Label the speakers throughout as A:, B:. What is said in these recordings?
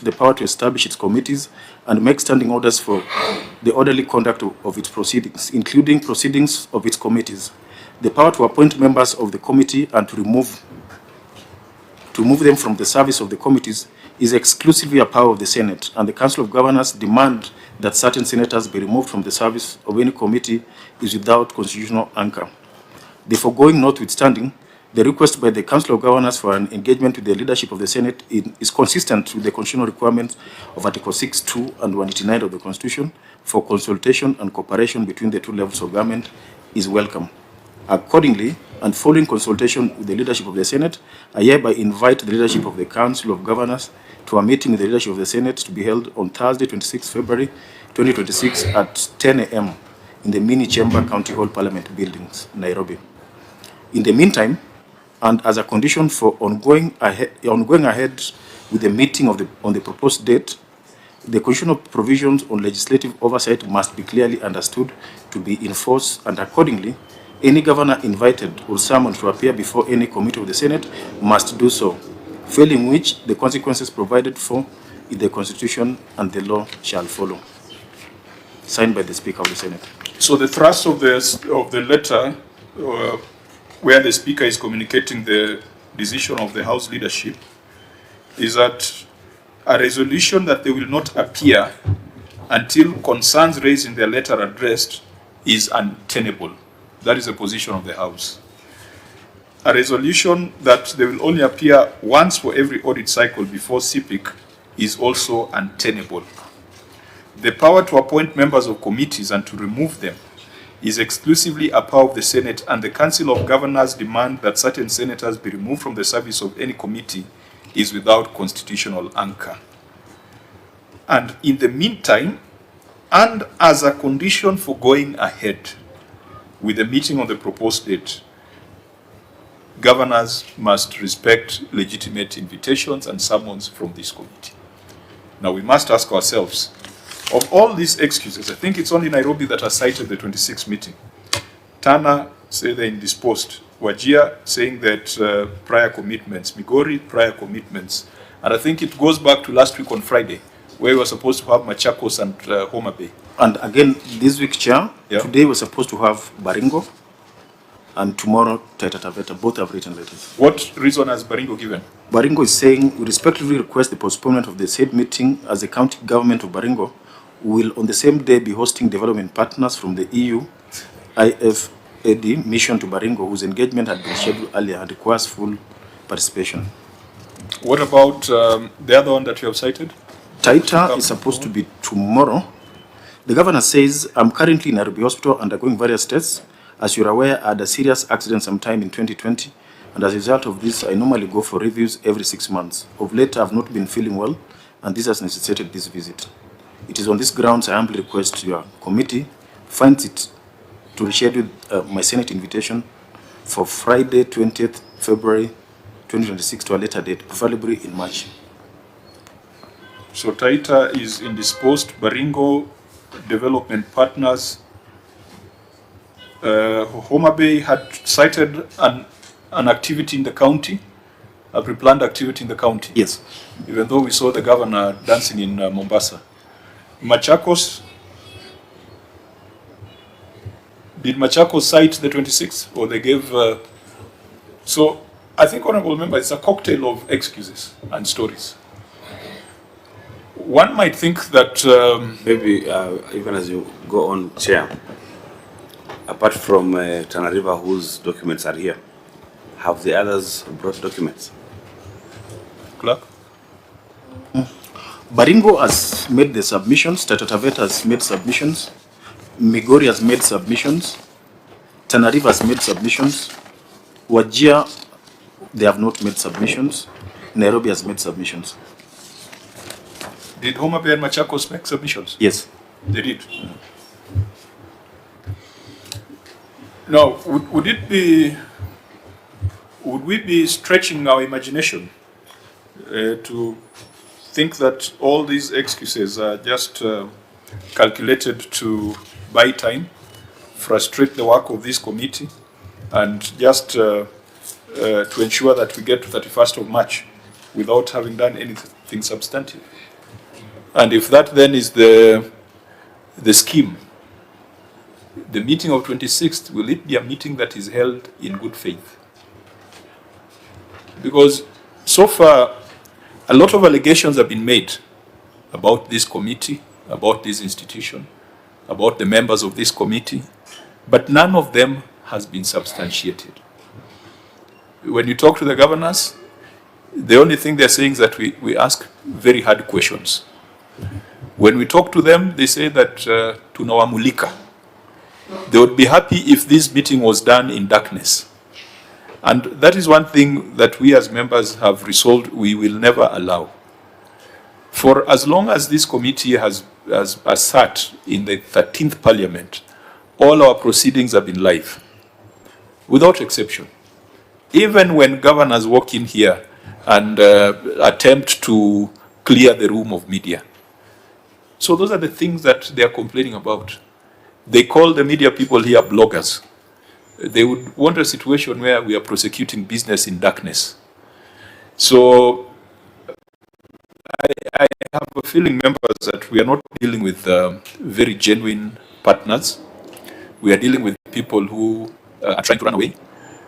A: the power to establish its committees and make standing orders for the orderly conduct of its proceedings, including proceedings of its committees. The power to appoint members of the committee and to remove them from the service of the committees is exclusively a power of the Senate, and the Council of Governors demand that certain senators be removed from the service of any committee is without constitutional anchor. The foregoing notwithstanding, the request by the Council of Governors for an engagement with the leadership of the Senate is consistent with the constitutional requirements of Article 6(2) and 189 of the Constitution for consultation and cooperation between the two levels of government is welcome. Accordingly, and following consultation with the leadership of the Senate, I hereby invite the leadership of the Council of Governors to a meeting with the leadership of the Senate to be held on Thursday, 26 February 2026 at 10 a.m. in the Mini Chamber County Hall Parliament Buildings, Nairobi. In the meantime, and as a condition for ongoing ahead with the meeting on the proposed date, the constitutional provisions on legislative oversight must be clearly understood to be enforced, and accordingly, any governor invited or summoned to appear before any committee of the Senate must do so, failing which the consequences provided for in the Constitution and the law shall follow. Signed by the Speaker of the Senate.
B: So the thrust of the letter, where the Speaker is communicating the decision of the House leadership, is that a resolution that they will not appear until concerns raised in their letter addressed is untenable. That is the position of the House. A resolution that they will only appear once for every audit cycle before CPIC is also untenable. The power to appoint members of committees and to remove them is exclusively a power of the Senate, and the Council of Governors demand that certain senators be removed from the service of any committee is without constitutional anchor. And in the meantime, and as a condition for going ahead with the meeting on the proposed date, governors must respect legitimate invitations and summons from this committee. Now we must ask ourselves, of all these excuses, I think it's only Nairobi that has cited the 26th meeting. Tana say they're indisposed. Wajir saying that prior commitments. Migori, prior commitments. And I think it goes back to last week on Friday, where we were supposed to have Machakos and Mutembei.
A: And again, this week, Chair, today we're supposed to have Baringo, and tomorrow Taita Taveta. Both have written letters.
B: What reason has Baringo given?
A: Baringo is saying, we respectfully request the postponement of the said meeting as the county government of Baringo will on the same day be hosting development partners from the EU, IFAD mission to Baringo, whose engagement had been scheduled earlier and requires full participation.
B: What about the other one that you have cited?
A: Taita is supposed to be tomorrow. The governor says, I'm currently in Nairobi Hospital undergoing various tests. As you're aware, I had a serious accident sometime in 2020, and as a result of this, I normally go for reviews every 6 months. Of late, I've not been feeling well, and this has necessitated this visit. It is on this grounds I humbly request your committee finds it to reschedule my Senate invitation for Friday, 20th February 2026 to a later date, preferably in March.
B: So Taita is indisposed. Baringo, development partners. Mutembei had cited an activity in the county, a pre-planned activity in the county.
A: Yes.
B: Even though we saw the governor dancing in Mombasa. Machakos, did Machakos cite the 26th, or they gave? So I think, Honorable Member, it's a cocktail of excuses and stories. One might think that
C: maybe even as you go on, Chair, apart from Tana River, whose documents are here, have the others brought documents?
B: Clerk?
A: Baringo has made the submissions, Taita Taveta has made submissions, Migori has made submissions, Tana River has made submissions, Wajir, they have not made submissions, Nairobi has made submissions.
B: Did Mutembei and Machakos make submissions?
A: Yes.
B: They did. Now, would we be stretching our imagination to think that all these excuses are just calculated to buy time, frustrate the work of this committee, and just to ensure that we get to 31st of March without having done anything substantive? And if that then is the scheme, the meeting of 26th, will it be a meeting that is held in good faith? Because so far, a lot of allegations have been made about this committee, about this institution, about the members of this committee, but none of them has been substantiated. When you talk to the governors, the only thing they're saying is that we ask very hard questions. When we talk to them, they say that tunawamulika. They would be happy if this meeting was done in darkness. And that is one thing that we as members have resolved we will never allow. For as long as this committee has sat in the 13th Parliament, all our proceedings have been live, without exception. Even when governors walk in here and attempt to clear the room of media. So those are the things that they are complaining about. They call the media people here bloggers. They would want a situation where we are prosecuting business in darkness. So I have a feeling, members, that we are not dealing with very genuine partners. We are dealing with people who are trying to run away.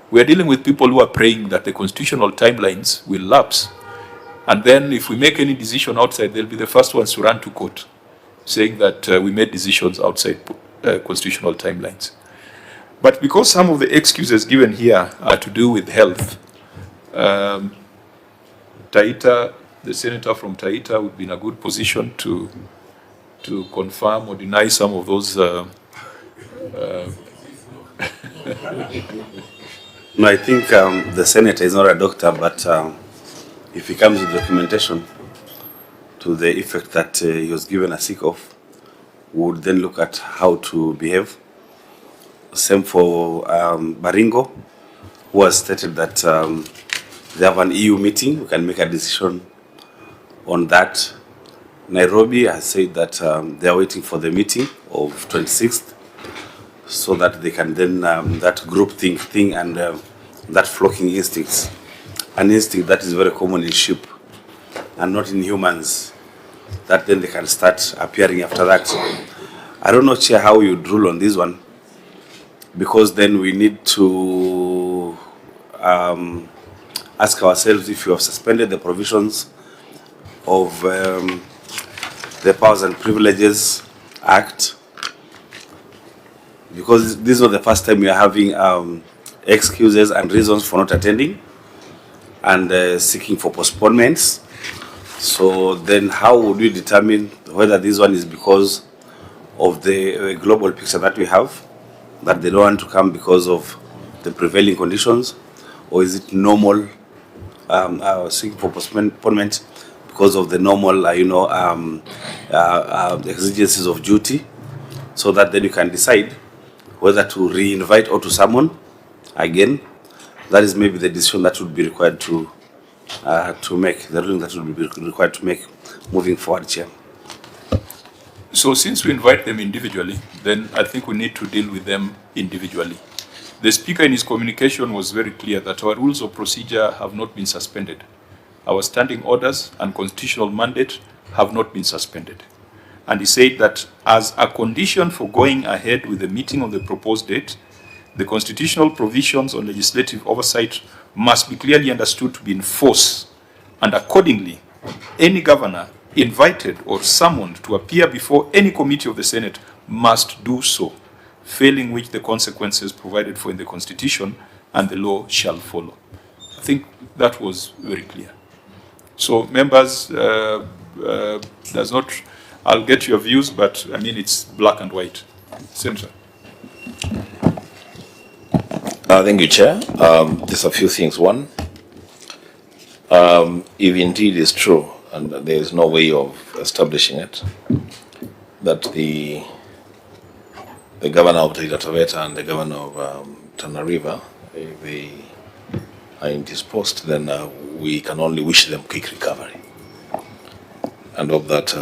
B: We are dealing with people who are praying that the constitutional timelines will lapse. And then if we make any decision outside, they'll be the first ones to run to court, saying that we made decisions outside constitutional timelines. But because some of the excuses given here are to do with health, Taita, the senator from Taita, would be in a good position to confirm or deny some of those.
C: No, I think the senator is not a doctor, but if he comes with documentation to the effect that he was given a sick off, we would then look at how to behave. Same for Baringo, who has stated that they have an EU meeting. We can make a decision on that. Nairobi has said that they are waiting for the meeting of 26th so that they can then, that group thing and that flocking instincts, an instinct that is very common in sheep and not in humans, that then they can start appearing after that. I don't know, Chair, how you rule on this one, because then we need to ask ourselves if you have suspended the provisions of the Powers and Privileges Act, because this is not the first time we are having excuses and reasons for not attending and seeking for postponements. So then how would we determine whether this one is because of the global picture that we have, that they don't want to come because of the prevailing conditions, or is it normal seeking for postponement because of the normal, exigencies of duty, so that then you can decide whether to re-invite or to summon again? That is maybe the decision that would be required to make, the ruling that would be required to make moving forward, Chair.
B: So since we invite them individually, then I think we need to deal with them individually. The Speaker in his communication was very clear that our rules of procedure have not been suspended. Our standing orders and constitutional mandate have not been suspended. And he said that as a condition for going ahead with the meeting on the proposed date, the constitutional provisions on legislative oversight must be clearly understood to be in force, and accordingly, any governor invited or summoned to appear before any committee of the Senate must do so, failing which the consequences provided for in the Constitution and the law shall follow. I think that was very clear. So members, does not, I'll get your views, but I mean it's black and white. Senator.
D: Thank you, Chair. Just a few things. One, if indeed it's true, and there is no way of establishing it, that the governor of Taita Taveta and the governor of Tana River, if they are indisposed, then we can only wish them quick recovery, and hope that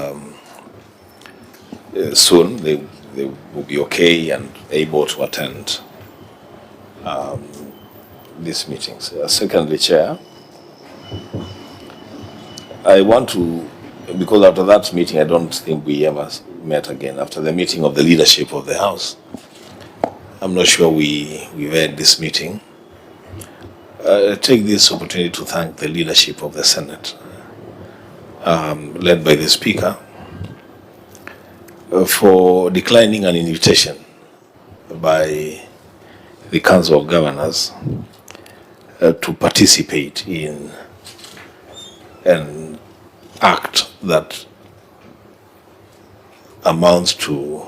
D: soon they will be okay and able to attend these meetings. Secondly, Chair, I want to because after that meeting, I don't think we ever met again. After the meeting of the leadership of the House, I'm not sure we've had this meeting. Take this opportunity to thank the leadership of the Senate, led by the Speaker, for declining an invitation by the Council of Governors to participate in an act that amounts to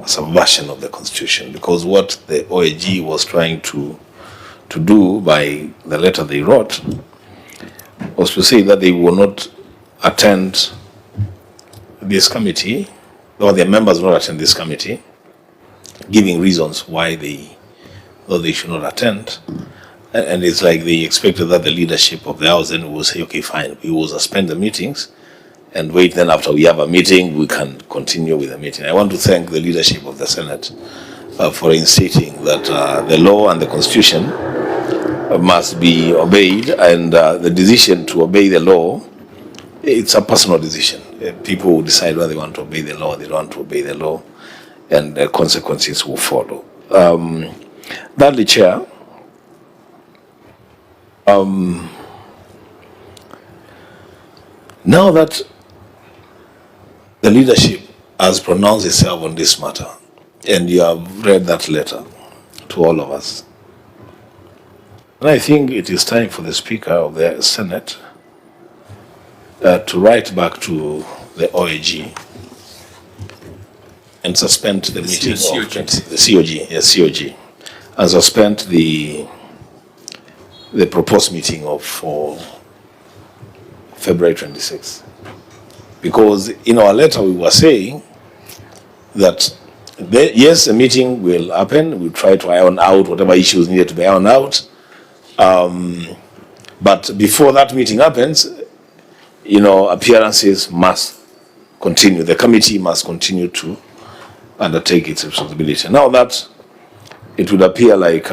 D: a subversion of the Constitution, because what the OAG was trying to do by the letter they wrote was to say that they will not attend this committee, or their members will not attend this committee, giving reasons why they should not attend. And it's like they expected that the leadership of the House then will say, okay, fine, we will suspend the meetings and wait, then after we have a meeting, we can continue with the meeting. I want to thank the leadership of the Senate for instating that the law and the Constitution must be obeyed, and the decision to obey the law, it's a personal decision. People will decide whether they want to obey the law or they don't want to obey the law, and the consequences will follow. Thirdly, Chair, now that the leadership has pronounced itself on this matter, and you have read that letter to all of us, and I think it is time for the Speaker of the Senate to write back to the OAG and suspend the meeting of the COG, yes, COG, and suspend the proposed meeting for February 26th. Because in our letter we were saying that yes, the meeting will happen. We'll try to iron out whatever issues needed to be ironed out. But before that meeting happens, appearances must continue. The committee must continue to undertake its responsibility. Now that it would appear like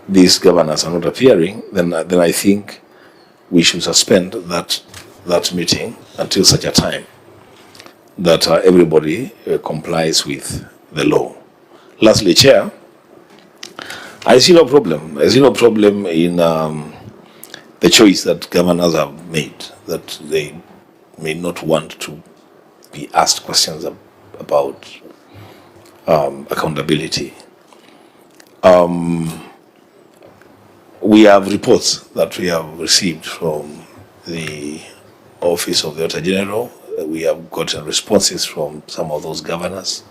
D: these governors are not appearing, then I think we should suspend that meeting until such a time that everybody complies with the law. Lastly, Chair, I see no problem. I see no problem in the choice that governors have made, that they may not want to be asked questions about accountability. We have reports that we have received from the Office of the Auditor General. We have gotten responses from some of those governors.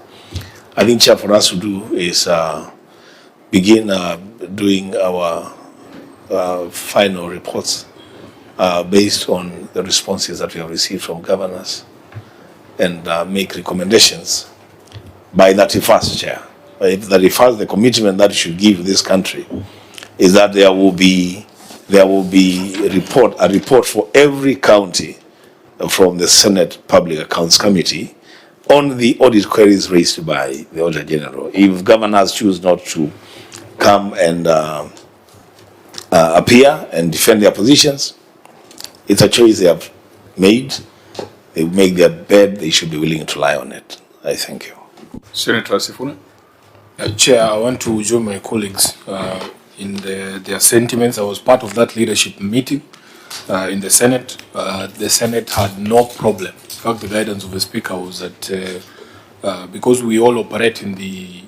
D: I think, Chair, for us to do is begin doing our final reports based on the responses that we have received from governors, and make recommendations by 31st, Chair. By 31st, the commitment that you should give this country is that there will be a report for every county from the Senate Public Accounts Committee on the audit queries raised by the Auditor General. If governors choose not to come and appear and defend their positions, it's a choice they have made. They make their bed, they should be willing to lie on it. I thank you.
B: Senator Sifuna.
E: Chair, I want to join my colleagues in their sentiments. I was part of that leadership meeting in the Senate. The Senate had no problem. In fact, the guidance of the Speaker was that because we all operate in the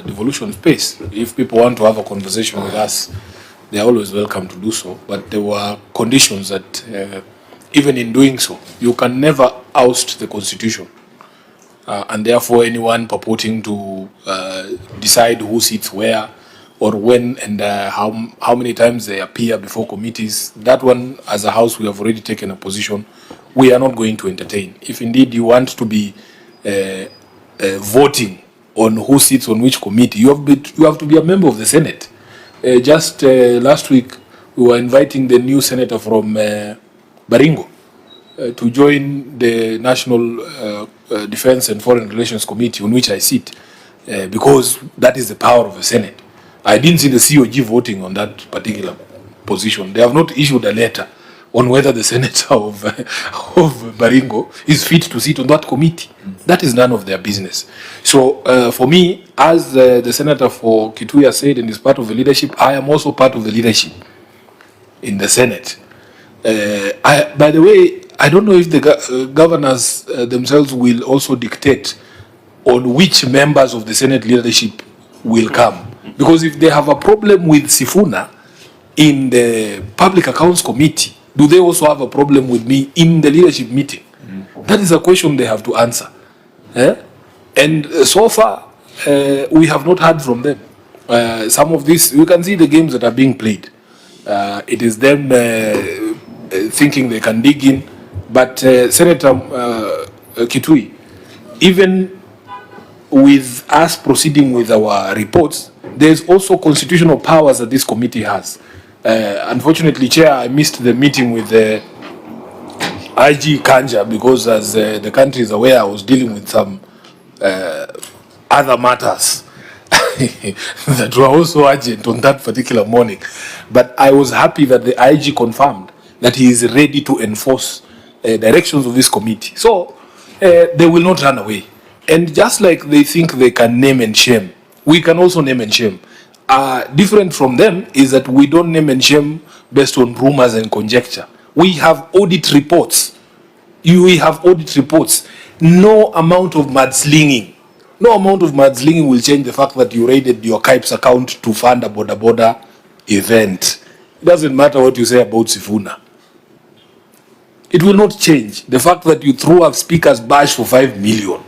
E: devolution space, if people want to have a conversation with us, they are always welcome to do so. But there were conditions that even in doing so, you can never oust the Constitution. And therefore, anyone purporting to decide who sits where or when and how many times they appear before committees, that one, as a House, we have already taken a position we are not going to entertain. If indeed you want to be voting on who sits on which committee, you have to be a member of the Senate. Just last week, we were inviting the new senator from Baringo to join the National Defense and Foreign Relations Committee, on which I sit, because that is the power of the Senate. I didn't see the COG voting on that particular position. They have not issued a letter on whether the senator of Baringo is fit to sit on that committee. That is none of their business. So for me, as the senator for Kituya said, and is part of the leadership, I am also part of the leadership in the Senate. By the way, I don't know if the governors themselves will also dictate on which members of the Senate leadership will come. Because if they have a problem with Sifuna in the Public Accounts Committee, do they also have a problem with me in the leadership meeting? That is a question they have to answer. And so far, we have not heard from them. Some of this, you can see the games that are being played. It is them thinking they can dig in. But Senator Kitui, even with us proceeding with our reports, there's also constitutional powers that this committee has. Unfortunately, Chair, I missed the meeting with the IG Kanja because, as the country is aware, I was dealing with some other matters that were also urgent on that particular morning. But I was happy that the IG confirmed that he is ready to enforce directions of this committee. So they will not run away. And just like they think they can name and shame, we can also name and shame. Different from them is that we don't name and shame based on rumors and conjecture. We have audit reports. We have audit reports. No amount of mudslinging will change the fact that you raided your Kipes account to fund a border event. It doesn't matter what you say about Sifuna. It will not change the fact that you threw a speaker's badge for 5 million.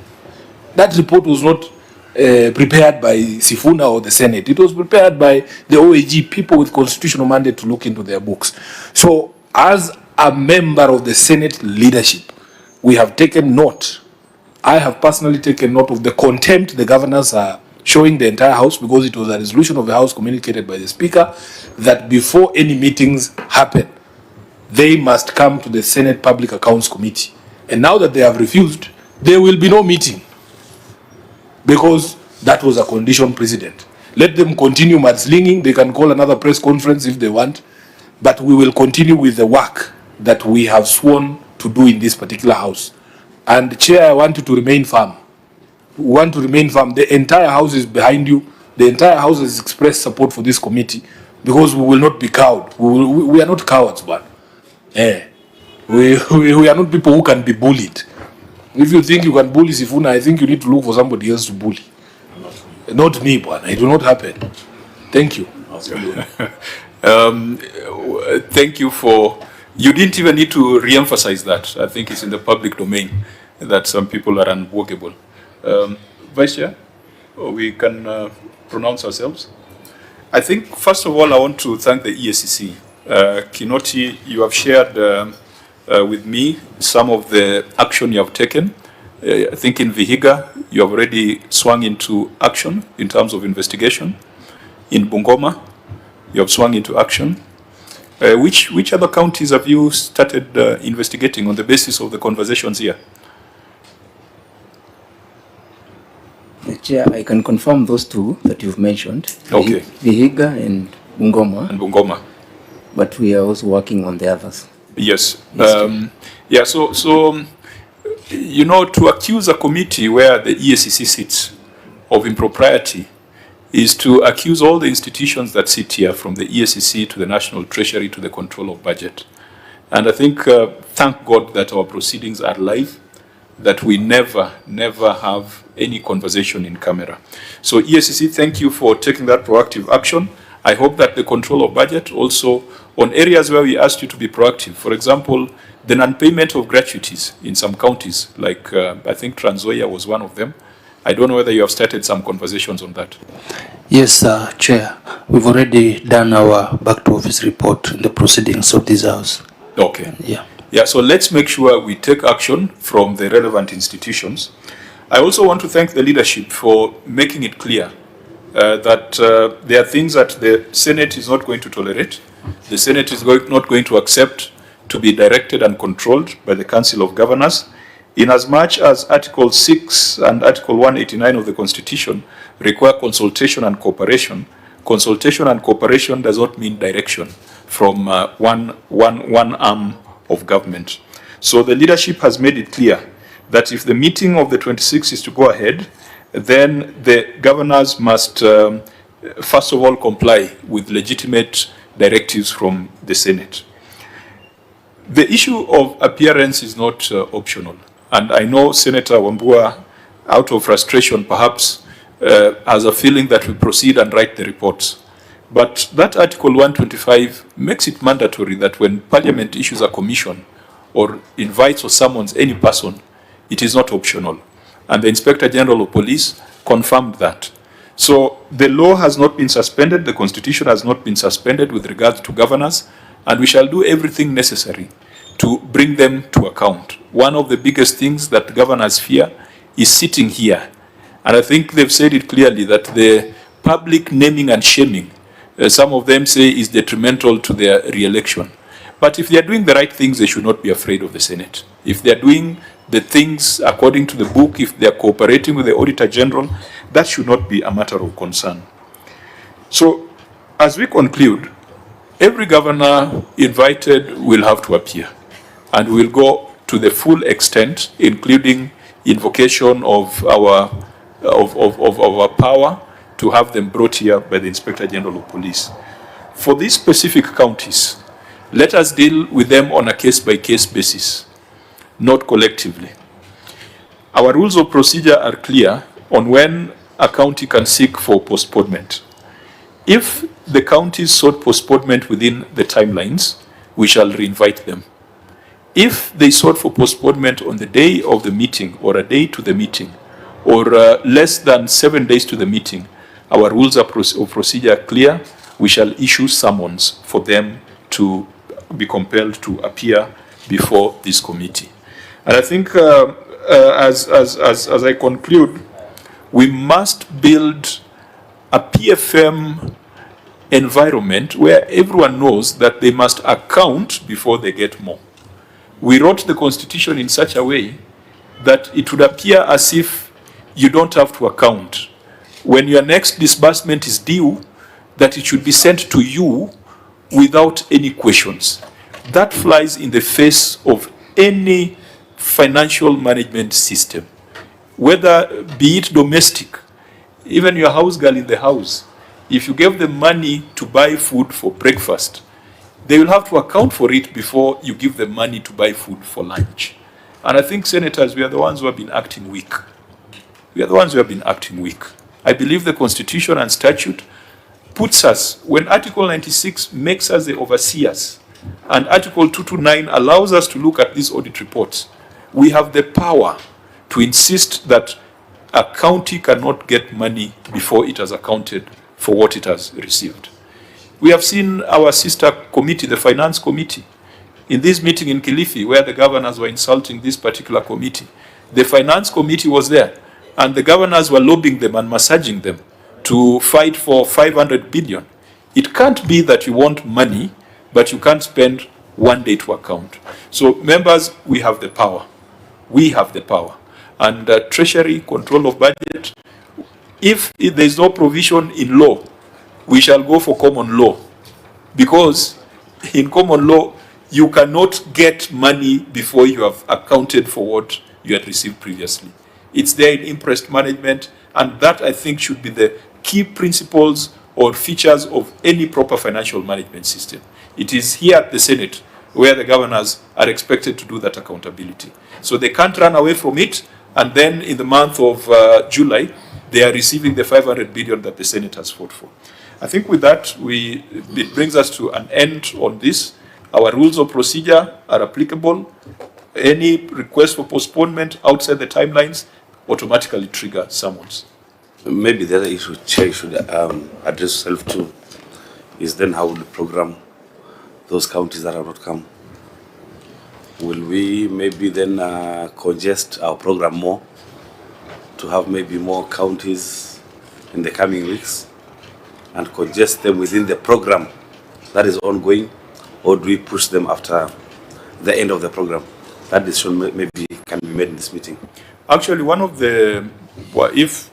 E: That report was not prepared by Sifuna or the Senate. It was prepared by the OAG, people with constitutional mandate to look into their books. So, as a member of the Senate leadership, we have taken note. I have personally taken note of the contempt the governors are showing the entire House, because it was a resolution of the House communicated by the Speaker that before any meetings happen, they must come to the Senate Public Accounts Committee. And now that they have refused, there will be no meeting, because that was a condition precedent. Let them continue mudslinging. They can call another press conference if they want, but we will continue with the work that we have sworn to do in this particular House. And Chair, I want you to remain firm. We want to remain firm. The entire House is behind you. The entire House has expressed support for this committee, because we will not be cowed. We are not cowards, but we are not people who can be bullied. If you think you can bully Sifuna, I think you need to look for somebody else to bully. Not me, but it will not happen. Thank you.
B: Thank you for... You didn't even need to re-emphasize that. I think it's in the public domain that some people are unworkable. Vice Chair, we can pronounce ourselves. I think, first of all, I want to thank the EACC. Kinoti, you have shared with me some of the action you have taken. I think in Vihiga, you have already swung into action in terms of investigation. In Bungoma, you have swung into action. Which other counties have you started investigating on the basis of the conversations here?
F: Chair, I can confirm those two that you've mentioned.
B: Okay.
F: Vihiga and Bungoma.
B: And Bungoma.
F: But we are also working on the others.
B: Yes. Yeah, so you know, to accuse a committee where the EACC sits of impropriety is to accuse all the institutions that sit here, from the EACC to the National Treasury to the control of budget. And I think, thank God that our proceedings are live, that we never have any conversation in camera. So EACC, thank you for taking that proactive action. I hope that the control of budget also, on areas where we asked you to be proactive, for example, the non-payment of gratuities in some counties, like I think Trans Nzoia was one of them. I don't know whether you have started some conversations on that.
G: Yes, Chair. We've already done our back to office report in the proceedings of this House.
B: Okay.
G: Yeah.
B: Yeah, so let's make sure we take action from the relevant institutions. I also want to thank the leadership for making it clear that there are things that the Senate is not going to tolerate. The Senate is not going to accept to be directed and controlled by the Council of Governors, in as much as Article 6 and Article 189 of the Constitution require consultation and cooperation. Consultation and cooperation does not mean direction. from one arm of government. So the leadership has made it clear that if the meeting of the 26th is to go ahead, then the governors must first of all comply with legitimate directives from the Senate. The issue of appearance is not optional. And I know Senator Wambua, out of frustration perhaps, has a feeling that we proceed and write the reports. But that Article 125 makes it mandatory that when Parliament issues a commission or invites or summons any person, it is not optional. And the Inspector General of Police confirmed that. So the law has not been suspended, the Constitution has not been suspended with regards to governors, and we shall do everything necessary to bring them to account. One of the biggest things that governors fear is sitting here. And I think they've said it clearly that the public naming and shaming, some of them say, is detrimental to their re-election. But if they are doing the right things, they should not be afraid of the Senate. If they are doing the things according to the book, if they are cooperating with the Auditor General, that should not be a matter of concern. So, as we conclude, every governor invited will have to appear, and we will go to the full extent, including invocation of our power to have them brought here by the Inspector General of Police. For these specific counties, let us deal with them on a case-by-case basis, not collectively. Our rules of procedure are clear on when a county can seek for postponement. If the counties sought postponement within the timelines, we shall reinvite them. If they sought for postponement on the day of the meeting or a day to the meeting or less than 7 days to the meeting, our rules of procedure are clear. We shall issue summons for them to be compelled to appear before this committee. And I think as I conclude, we must build a PFM environment where everyone knows that they must account before they get more. We wrote the Constitution in such a way that it would appear as if you don't have to account. When your next disbursement is due, that it should be sent to you without any questions. That flies in the face of any financial management system, whether be it domestic, even your house girl in the house. If you give them money to buy food for breakfast, they will have to account for it before you give them money to buy food for lunch. And I think, senators, we are the ones who have been acting weak. We are the ones who have been acting weak. I believe the Constitution and statute puts us, when Article 96 makes us the overseers, and Article 229 allows us to look at these audit reports, we have the power to insist that a county cannot get money before it has accounted for what it has received. We have seen our sister committee, the Finance Committee, in this meeting in Kilifi, where the governors were insulting this particular committee. The Finance Committee was there, and the governors were lobbying them and massaging them to fight for 500 billion. It can't be that you want money, but you can't spend 1 day to account. So, members, we have the power. We have the power. And Treasury, control of budget, if there is no provision in law, we shall go for common law. Because in common law, you cannot get money before you have accounted for what you had received previously. It's there in interest management, and that, I think, should be the key principles or features of any proper financial management system. It is here at the Senate where the governors are expected to do that accountability. So they can't run away from it, and then in the month of July, they are receiving the 500 billion that the Senate has fought for. I think with that, it brings us to an end on this. Our rules of procedure are applicable. Any request for postponement outside the timelines automatically trigger summons.
C: Maybe the other issue Chair should address herself to is then how will we program those counties that have not come? Will we maybe then congest our program more to have maybe more counties in the coming weeks and congest them within the program that is ongoing, or do we push them after the end of the program? That decision maybe can be made in this meeting.
B: Actually, one of the, if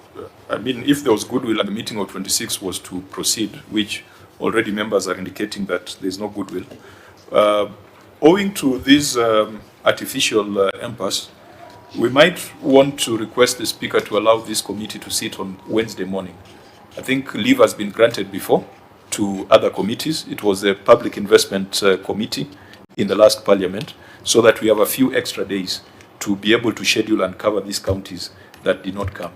B: there was goodwill at the meeting of 26 was to proceed, which already members are indicating that there's no goodwill. Owing to this artificial impasse, we might want to request the Speaker to allow this committee to sit on Wednesday morning. I think leave has been granted before to other committees. It was the Public Investment Committee in the last Parliament, so that we have a few extra days to be able to schedule and cover these counties that did not come.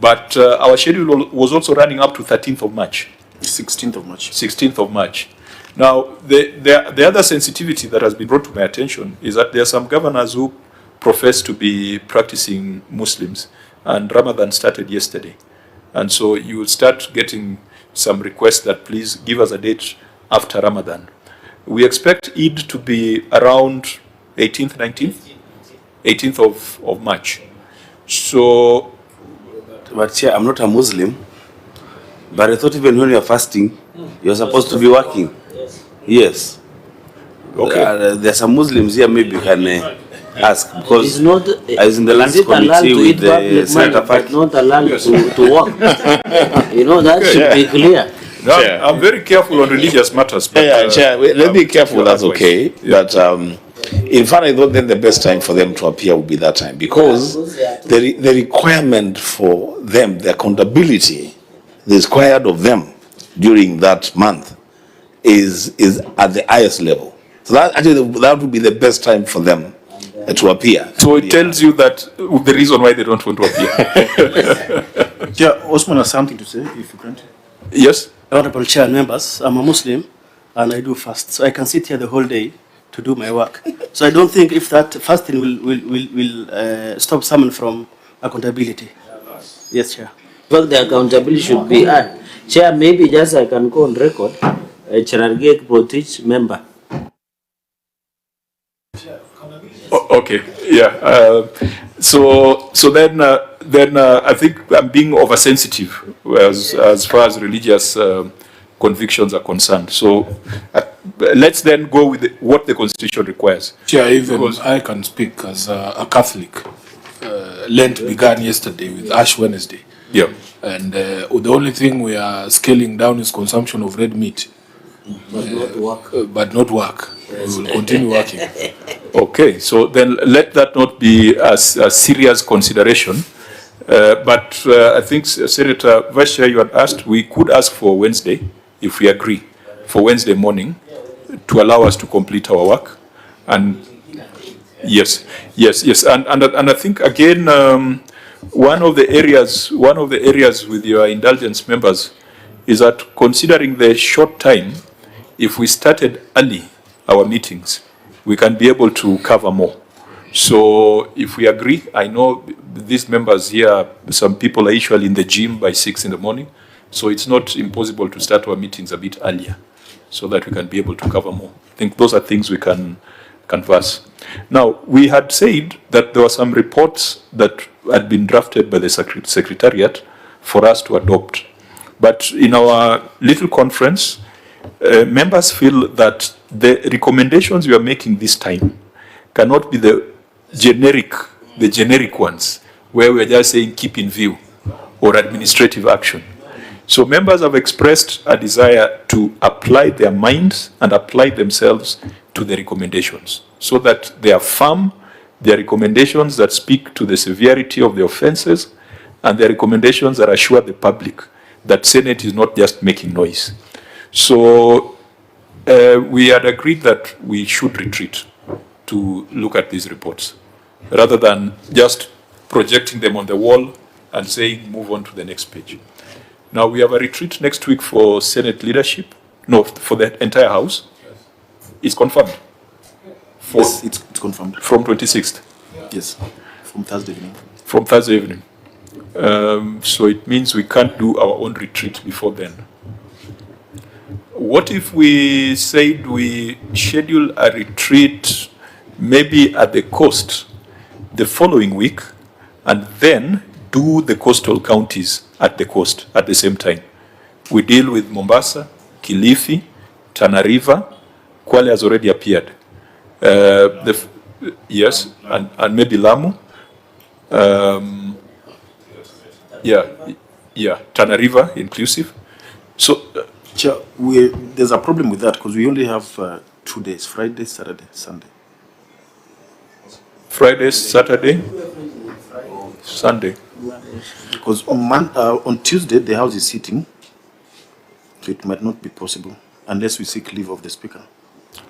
B: But our schedule was also running up to 13th of March.
A: 16th of March.
B: 16th of March. Now, the other sensitivity that has been brought to my attention is that there are some governors who profess to be practicing Muslims, and Ramadan started yesterday. And so you will start getting some requests that please give us a date after Ramadan. We expect Eid to be around 18th, 19th? 18th of March. So...
C: But Chair, I'm not a Muslim, but I thought even when you're fasting, you're supposed to be working. Yes.
B: Okay.
C: There are some Muslims here, maybe you can ask, because
H: It's not,
C: I was in the Lands Committee with the Senator
H: but
C: Faki.
H: not allowed to work. That should be clear.
B: Now,
D: Chair.
B: I'm very careful on religious matters. But,
D: Chair, let's be careful, that's
B: advice.
D: okay.
B: Yeah.
D: But in fact, I thought then the best time for them to appear would be that time, because the requirement for them, the accountability required of them during that month is at the highest level. So that would be the best time for them to appear.
B: So it tells you that the reason why they don't want to appear.
A: Yeah, Osman has something to say, if you grant.
B: Yes?
I: Honorable Chair and members, I'm a Muslim and I do fast, so I can sit here the whole day to do my work. So I don't think if that fasting will stop someone from accountability. Yes, Chair.
H: But the accountability should be had. Chair, maybe just I can go on record, Cherargek Protich member.
B: Okay, yeah. So then I think I'm being oversensitive as far as religious convictions are concerned. So let's then go with what the Constitution requires.
E: Chair, even
B: Because-
E: I can speak as a Catholic. Lent began yesterday with Ash Wednesday.
B: Yeah.
E: And the only thing we are scaling down is consumption of red meat. But not work. We will continue working.
B: Okay, so then let that not be a serious consideration. But I think, Senator Vice Chair, you had asked, we could ask for Wednesday, if we agree, for Wednesday morning to allow us to complete our work. And yes. And I think, again, one of the areas with your indulgence, members, is that considering the short time, if we started early our meetings, we can be able to cover more. So if we agree, I know these members here, some people are usually in the gym by 6 in the morning, so it's not impossible to start our meetings a bit earlier so that we can be able to cover more. I think those are things we can canvass. Now, we had said that there were some reports that had been drafted by the Secretariat for us to adopt. But in our little conference, members feel that the recommendations we are making this time cannot be the generic ones, where we are just saying keep in view or administrative action. So members have expressed a desire to apply their minds and apply themselves to the recommendations, so that they are firm, their recommendations that speak to the severity of the offenses, and their recommendations that assure the public that Senate is not just making noise. So we had agreed that we should retreat to look at these reports, rather than just projecting them on the wall and saying, move on to the next page. Now, we have a retreat next week for Senate leadership. No, for the entire House. It's confirmed.
A: Yes, it's confirmed.
B: From 26th.
A: Yes, from Thursday evening.
B: From Thursday evening. So it means we can't do our own retreat before then. What if we said we schedule a retreat maybe at the coast the following week, and then do the coastal counties at the coast at the same time? We deal with Mombasa, Kilifi, Tana River. Kwale has already appeared. Yes, and maybe Lamu. Yeah, Tana River inclusive. So,
A: Chair, there's a problem with that because we only have 2 days, Friday, Saturday, Sunday.
B: Friday, Saturday, Sunday.
A: Because on Tuesday, the House is sitting, so it might not be possible unless we seek leave of the Speaker.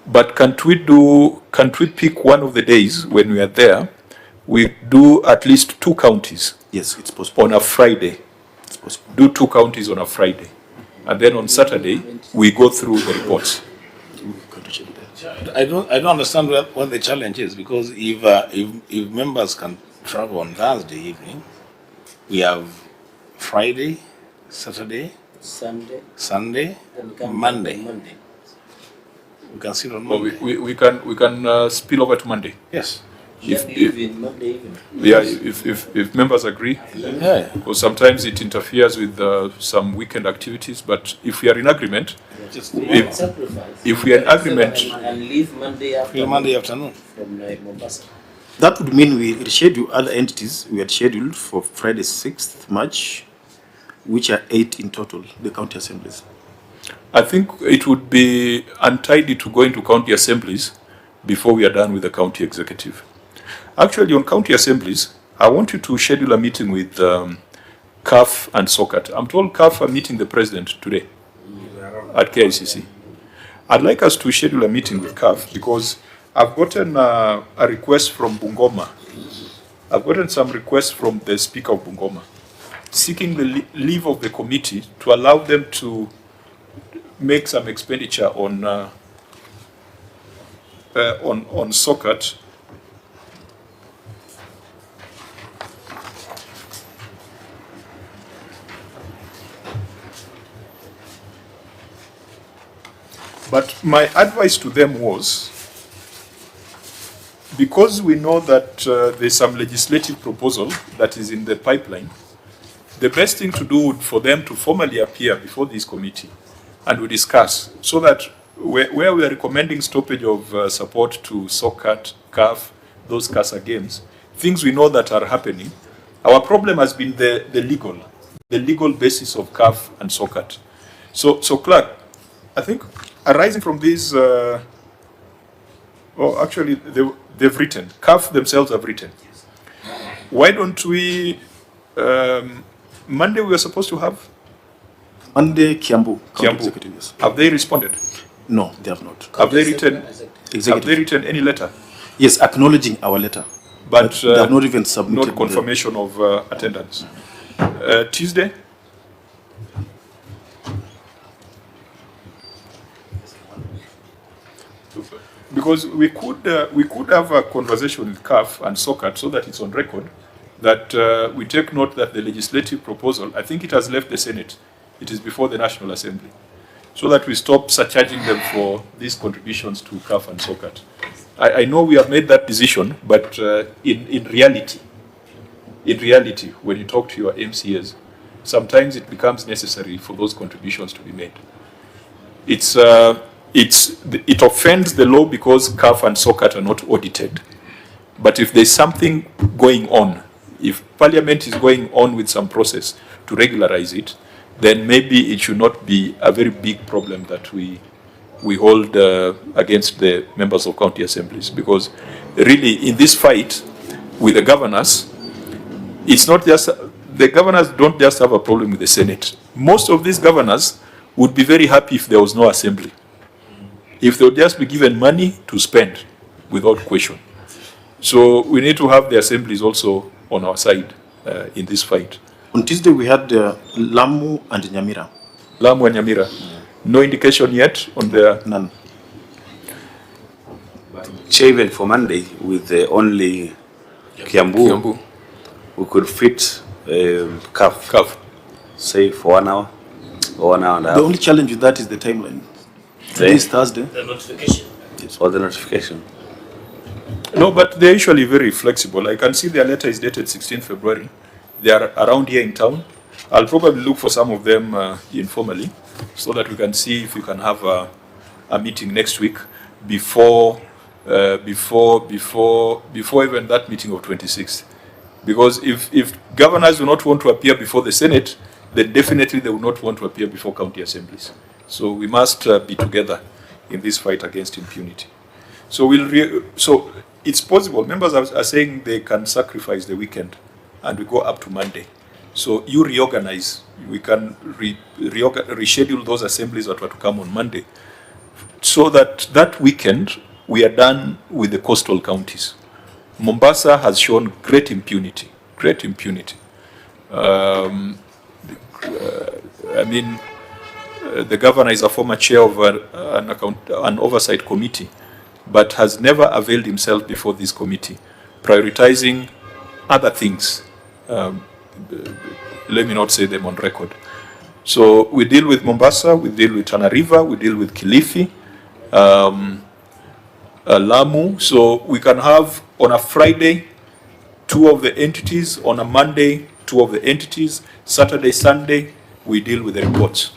B: But can't we pick one of the days when we are there, we do at least 2 counties?
A: Yes, it's possible.
B: On a Friday.
A: It's possible.
B: Do 2 counties on a Friday. And then on Saturday, we go through the reports.
D: I don't understand what the challenge is, because if members can travel on Thursday evening, we have Friday, Saturday, Sunday, Monday. We can sit on Monday.
B: We can spill over to Monday.
D: Yes.
B: If members agree,
D: Yeah.
B: because sometimes it interferes with some weekend activities. But if we are in agreement, if we are in agreement,
H: and leave Monday afternoon.
D: Monday afternoon.
H: From Mombasa.
A: That would mean we reschedule other entities we had scheduled for Friday, 6th March, which are 8 in total, the county assemblies.
B: I think it would be untidy to go into county assemblies before we are done with the county executive. Actually, on county assemblies, I want you to schedule a meeting with CAF and SOCAT. I'm told CAF are meeting the president today at KICC. I'd like us to schedule a meeting with CAF because I've gotten a request from Bungoma. I've gotten some requests from the Speaker of Bungoma seeking the leave of the committee to allow them to make some expenditure on SOCAT. But my advice to them was, because we know that there's some legislative proposal that is in the pipeline, the best thing to do would for them to formally appear before this committee and we discuss, so that where we are recommending stoppage of support to SOCAT, CAF, those CASA games, things we know that are happening. Our problem has been the legal basis of CAF and SOCAT. So Clark, I think arising from these, actually they've written, CAF themselves have written. Why don't we, Monday we were supposed to have?
A: Monday, Kiambu. Executive, yes.
B: Have they responded?
A: No, they have not.
B: Have they written?
A: Executive.
B: Have they written any letter?
A: Yes, acknowledging our letter.
B: But
A: they have not even submitted.
B: Not confirmation of attendance. Tuesday? Because we could have a conversation with CAF and SOCAT so that it's on record that we take note that the legislative proposal, I think it has left the Senate. It is before the National Assembly. So that we stop surcharging them for these contributions to CAF and SOCAT. I know we have made that decision, but in reality, when you talk to your MCAs, sometimes it becomes necessary for those contributions to be made. It offends the law because CAF and SOCAT are not audited. But if there's something going on, if Parliament is going on with some process to regularize it, then maybe it should not be a very big problem that we hold against the members of county assemblies. Because really, in this fight with the governors, it's not just, the governors don't just have a problem with the Senate. Most of these governors would be very happy if there was no assembly. If they would just be given money to spend without question. So we need to have the assemblies also on our side in this fight.
A: On Tuesday, we had Lamu and Nyamira.
B: Lamu and Nyamira. No indication yet on their...
A: None.
C: Chair, even for Monday, with only Kiambu, we could fit CAF, say for 1 hour or 1 hour and a half.
A: The only challenge with that is the timeline. Today is Thursday.
H: The notification.
C: Yes. Or the notification.
B: No, but they're usually very flexible. I can see their letter is dated 16th February. They are around here in town. I'll probably look for some of them informally so that we can see if we can have a meeting next week before even that meeting of 26th. Because if governors do not want to appear before the Senate, then definitely they will not want to appear before county assemblies. So we must be together in this fight against impunity. So so it's possible. Members are saying they can sacrifice the weekend, and we go up to Monday. So you reorganize. We can reschedule those assemblies that were to come on Monday, so that that weekend we are done with the coastal counties. Mombasa has shown great impunity. Great impunity. The governor is a former chair of an oversight committee, but has never availed himself before this committee, prioritizing other things. Let me not say them on record. So we deal with Mombasa, we deal with Tana River, we deal with Kilifi, Lamu. So we can have on a Friday 2 of the entities, on a Monday 2 of the entities, Saturday, Sunday we deal with the reports.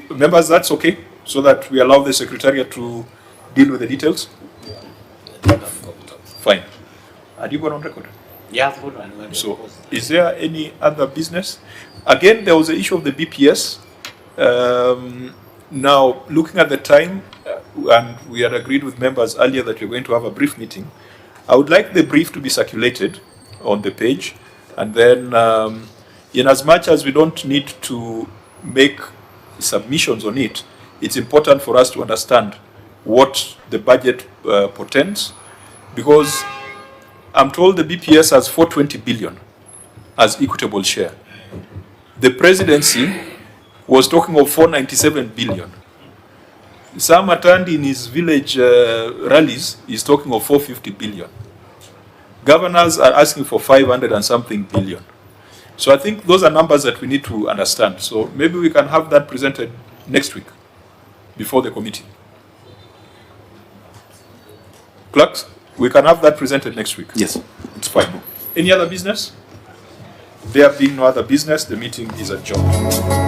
B: Members, that's okay, so that we allow the Secretariat to deal with the details? Fine. Are you going on record?
H: Yeah.
B: So, is there any other business? Again, there was the issue of the BPS. Now, looking at the time, and we had agreed with members earlier that we're going to have a brief meeting, I would like the brief to be circulated on the page, and then, in as much as we don't need to make submissions on it, it's important for us to understand what the budget portends, because I'm told the BPS has 420 billion as equitable share. The presidency was talking of 497 billion. Sam Atandi in his village rallies is talking of 450 billion. Governors are asking for 500 and something billion. So I think those are numbers that we need to understand. So maybe we can have that presented next week before the committee. Clerks, we can have that presented next week.
C: Yes.
B: It's fine. Any other business? There being no other business, the meeting is adjourned.